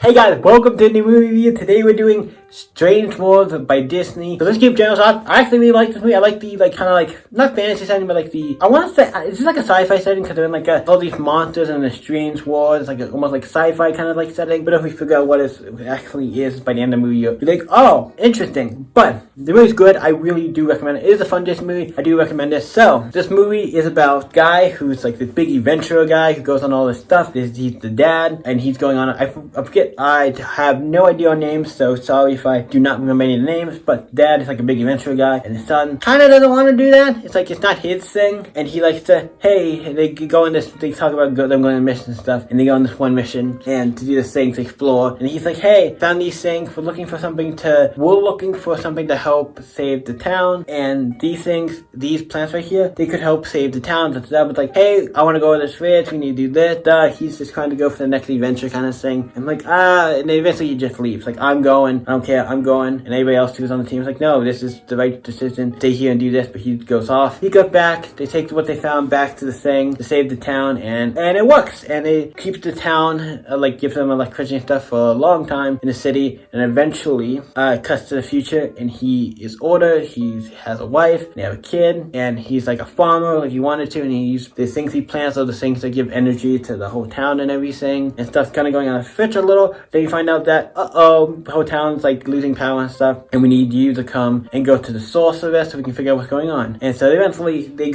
Hey guys, welcome to the new movie review. Today we're doing Strange Worlds by Disney. So let's keep general thoughts. I actually really like this movie. I like the not fantasy setting, but I want to say it's just like a sci-fi setting because they're in all these monsters and the strange worlds, almost like sci-fi kind of setting. But if we figure out what it actually is by the end of the movie, you'll be like, oh, interesting. But the movie's good. I really do recommend it. It is a fun Disney movie. I do recommend this. So this movie is about a guy who's like this big adventurer guy who goes on all this stuff. He's the dad, and he's going on. I forget. I have no idea on names, so sorry if I do not remember any of the names, but dad is like a big adventurer guy, and his son kind of doesn't want to do that. It's like it's not his thing, and he likes to, hey, they go on this, they talk about them going on missions and stuff, and they go on this one mission, and to do this thing, to explore, and he's like, hey, found these things, we're looking for something to help save the town, and these plants right here, they could help save the town. So dad was like, hey, I want to go to this ridge, we need to do this, he's just trying to go for the next adventure kind of thing. I'm like, and then eventually he just leaves. Like, I'm going, I don't care, I'm going. And everybody else who's on the team is like, no, this is the right decision. Stay here and do this, but he goes off. He goes back, they take what they found back to the thing to save the town, and it works. And they keep the town, gives them electricity and stuff for a long time in the city, and eventually, cuts to the future, and he is older, he has a wife, they have a kid, and he's like a farmer, like he wanted to, and the things he plants are the things that give energy to the whole town and everything, and stuff's kind of going on a switch a little. Then you find out that, the whole town's like losing power and stuff, and we need you to come and go to the source of this so we can figure out what's going on. And so eventually he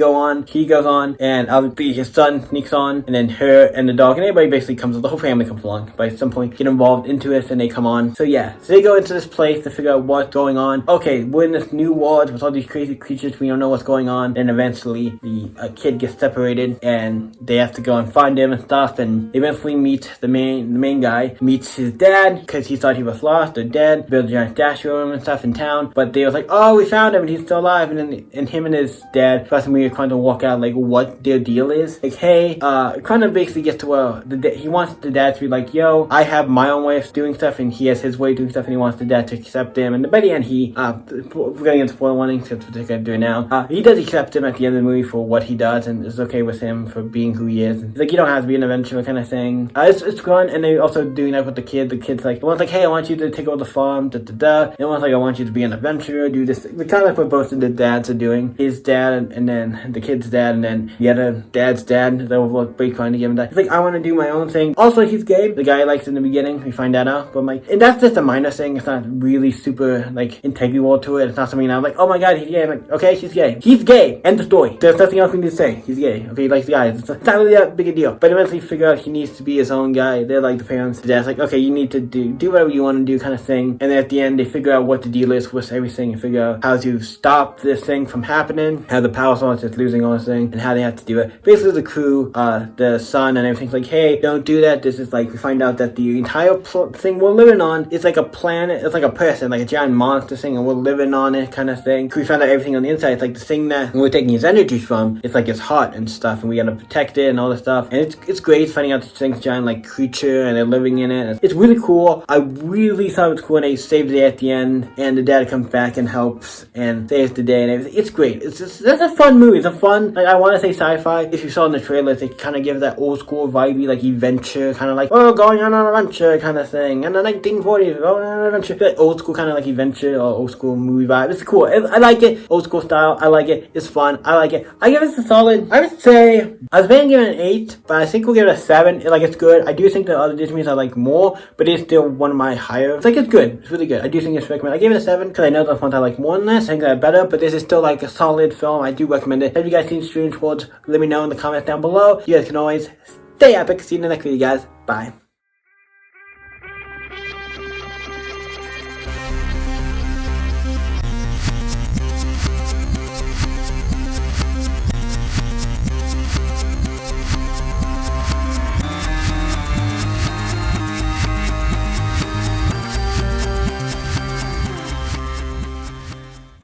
goes on, and obviously his son sneaks on, and then her and the dog and everybody basically the whole family comes along. By some point, get involved into it, and they come on. So yeah, so they go into this place to figure out what's going on. Okay, we're in this new world with all these crazy creatures, we don't know what's going on. And eventually the kid gets separated, and they have to go and find him and stuff, and eventually meet the main guy, meets his dad, because he thought he was lost or dead, built a giant statue of him and stuff in town, but they was like, oh, we found him and he's still alive. And then him and his dad first we are trying to walk out like what their deal is, like, hey, kind of basically gets to where he wants the dad to be like, yo, I have my own way of doing stuff, and he has his way of doing stuff, and he wants the dad to accept him. And by the end, we're getting into spoiler warning, so that's what they're gonna do now, he does accept him at the end of the movie for what he does, and is okay with him for being who he is. Like, you don't have to be an adventurer kind of thing. It's fun. And they also doing that with the kid. The kid's like, one's like, hey, I want you to take over the farm, and one's like, I want you to be an adventurer, do this. Kind of like what both of the dads are doing. His dad, and then the kid's dad, and then the other dad's dad, they were both trying to give him that. He's like, I want to do my own thing. Also, he's gay. The guy likes in the beginning, we find that out. But and that's just a minor thing. It's not really super, integral to it. It's not something I'm like, oh my god, he's gay. I'm like, okay, he's gay. He's gay. End of story. There's nothing else we need to say. He's gay. Okay, he likes the guys. It's not really that big a deal. But eventually figure out he needs to be his own guy. They're like the parents. The dad's like, okay, you need to do whatever you want to do kind of thing. And then at the end, they figure out what the deal is with everything, and figure out how to stop this thing from happening, how the power source is losing all this thing, and how they have to do it. Basically, the crew, the son and everything's like, hey, don't do that. This is we find out that the entire thing we're living on is like a planet. It's like a person, like a giant monster thing, and we're living on it kind of thing. We found out everything on the inside. It's like the thing that we're taking his energy from. It's like it's hot and stuff, and we gotta protect it and all this stuff. And it's great finding out this thing's giant creature, and they're living in it. It's really cool. I really thought it was cool, and they saved the day at the end, and the dad comes back and helps and saves the day and everything. It's great. That's a fun movie. It's a fun, I want to say sci-fi. If you saw in the trailers, they kind of give that old school vibey, adventure, kind of oh, going on an adventure kind of thing. And the 1940s, going on an adventure. That old school kind of adventure or old school movie vibe. It's cool. I like it. Old school style. I like it. It's fun. I like it. I give it a solid, I would say, I was going to give it an 8, but I think we'll give it a 7. It's good. I do think the other Disney movies I like more, but it's still one of my higher. It's good. It's really good. I do think it's recommended. I gave it a 7 because I know there's ones I like more than this. I think they're better, but this is still a solid film. I do recommend it. Have you guys seen Strange Worlds? Let me know in the comments down below. You guys can always stay epic. See you in the next video, guys. Bye.